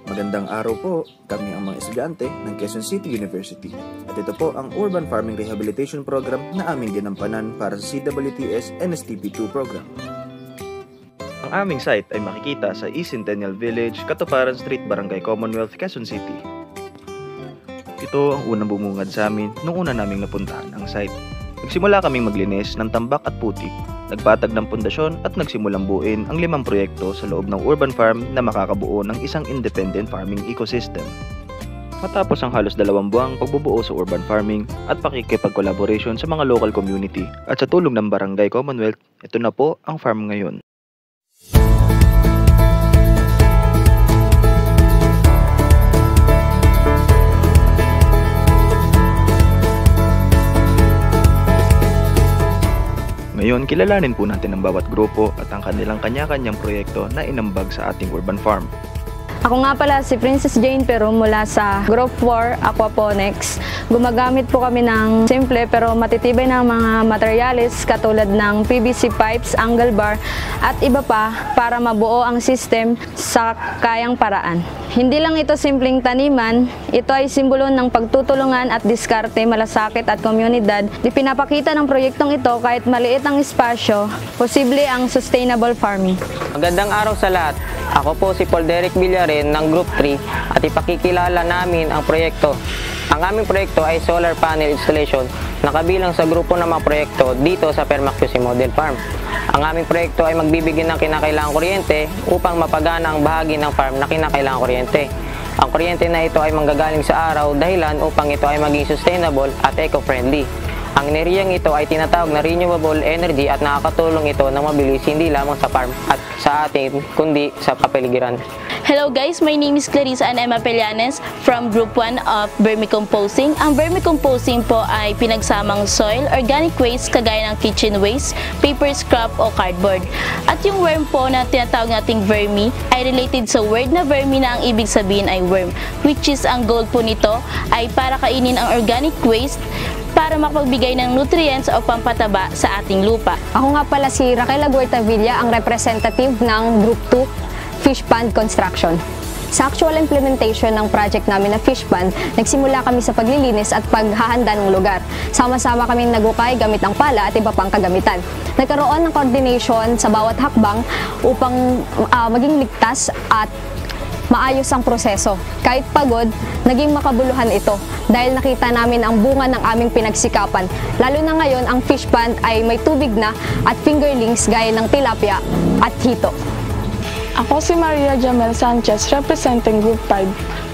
Magandang araw po, kami ang mga estudyante ng Quezon City University. At ito po ang Urban Farming Rehabilitation Program na aming ginampanan para sa CWTS NSTP2 program. Ang aming site ay makikita sa East Centennial Village, Katuparan Street, Barangay Commonwealth, Quezon City. Ito ang unang bumungad sa amin nung una naming napuntahan ang site. Nagsimula kaming maglinis ng tambak at putik, nagpatag ng pundasyon at nagsimulang buuin ang 5 proyekto sa loob ng urban farm na makakabuo ng isang independent farming ecosystem. Matapos ang halos 2 buwang pagbubuo sa urban farming at pakikipag-collaboration sa mga local community at sa tulong ng Barangay Commonwealth, ito na po ang farm ngayon. Ngayon, kilalanin po natin ang bawat grupo at ang kanilang kanya-kanyang proyekto na inambag sa ating urban farm. Ako nga pala si Princess Jane Pero mula sa Group 4 Aquaponics. Gumagamit po kami ng simple pero matitibay na mga materyales katulad ng PVC pipes, angle bar at iba pa para mabuo ang system sa kayang paraan. Hindi lang ito simpleng taniman, ito ay simbolo ng pagtutulungan at diskarte, malasakit at komunidad. Ipinapakita ng proyektong ito kahit maliit ang espasyo, posible ang sustainable farming. Magandang araw sa lahat. Ako po si Paul Derek Villarin ng Group 3 at ipakikilala namin ang proyekto. Ang aming proyekto ay solar panel installation na kabilang sa grupo ng mga proyekto dito sa Permacusi Model Farm. Ang aming proyekto ay magbibigay ng kinakailangang kuryente upang mapagana ang bahagi ng farm na kinakailangang kuryente. Ang kuryente na ito ay manggagaling sa araw dahilan upang ito ay maging sustainable at eco-friendly. Ang enerhiyang ito ay tinatawag na renewable energy at nakakatulong ito na mabilis hindi lamang sa farm at sa atin kundi sa kapaligiran. Hello guys, my name is Clarissa and Emma Pelianes from Group 1 of Vermicomposing. Ang vermicomposing po ay pinagsamang soil, organic waste kagaya ng kitchen waste, paper scrap o cardboard. At yung worm po na tinatawag nating vermi ay related sa word na vermi na ang ibig sabihin ay worm, which is ang goal po nito ay para kainin ang organic waste para makapagbigay ng nutrients o pampataba sa ating lupa. Ako nga pala si Raquel Aguerta Villa, ang representative ng Group 2 Fish Pond Construction. Sa actual implementation ng project namin na fish pond, nagsimula kami sa paglilinis at paghahanda ng lugar. Sama-sama kaming nagukay gamit ang pala at iba pang kagamitan. Nagkaroon ng coordination sa bawat hakbang upang maging ligtas at maayos ang proseso. Kahit pagod, naging makabuluhan ito dahil nakita namin ang bunga ng aming pinagsikapan. Lalo na ngayon, ang fish pond ay may tubig na at fingerlings gaya ng tilapia at hito. Ako si Maria Jamel Sanchez, representing Group 5,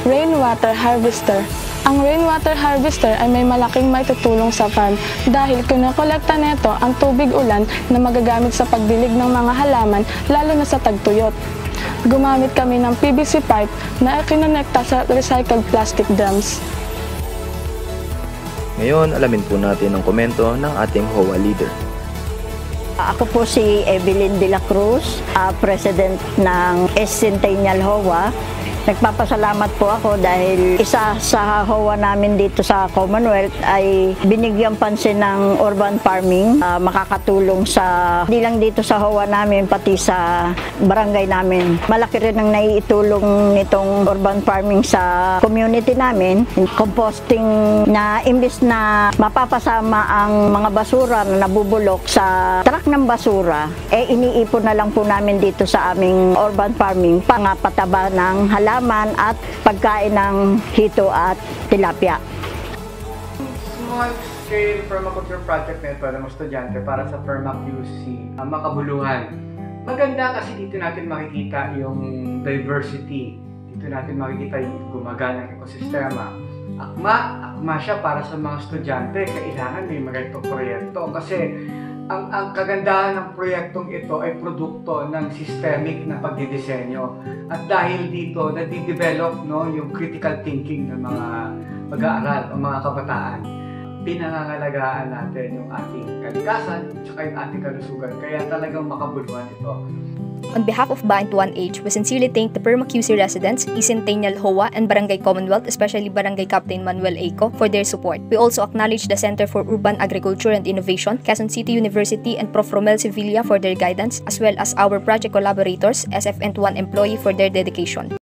Rainwater Harvester. Ang rainwater harvester ay may malaking maitutulong sa farm dahil kinokolekta nito ang tubig ulan na magagamit sa pagdilig ng mga halaman lalo na sa tagtuyot. Gumamit kami ng PVC pipe na kinonekta sa recycled plastic drums. Ngayon, alamin po natin ang komento ng ating HOA leader. Ako po si Evelyn de la Cruz, President ng Centennial HOA. Nagpapasalamat po ako dahil isa sa HOA namin dito sa Commonwealth ay binigyan pansin ng urban farming, makakatulong sa hindi lang dito sa HOA namin pati sa barangay namin. Malaki rin ang naiitulong nitong urban farming sa community namin. Composting na imbis na mapapasama ang mga basura na nabubulok sa truck ng basura, iniipon na lang po namin dito sa aming urban farming pangapataba ng halaman at pagkain ng hito at tilapia. Small scale permaculture project na ito ng mga estudyante para sa Permacusi makabuluhan. Maganda kasi dito natin makikita yung diversity. Dito natin makikita yung gumaganang ekosistema. Akma siya para sa mga estudyante. Kailangan may mga proyekto kasi ang kagandahan ng proyektong ito ay produkto ng systemic na pagdidisenyo. At dahil dito, nadidevelop yung critical thinking ng mga mag-aaral o mga kabataan. Pinangangalagaan natin yung ating kalikasan at yung ating kalusugan. Kaya talagang makabuluhan ito. On behalf of Baint 1H, we sincerely thank the Permacusi residents, East Centennial HOA, and Barangay Commonwealth, especially Barangay Captain Manuel Aco, for their support. We also acknowledge the Center for Urban Agriculture and Innovation, Quezon City University, and Prof. Romel Sevilla for their guidance, as well as our project collaborators, SF and 1 employee for their dedication.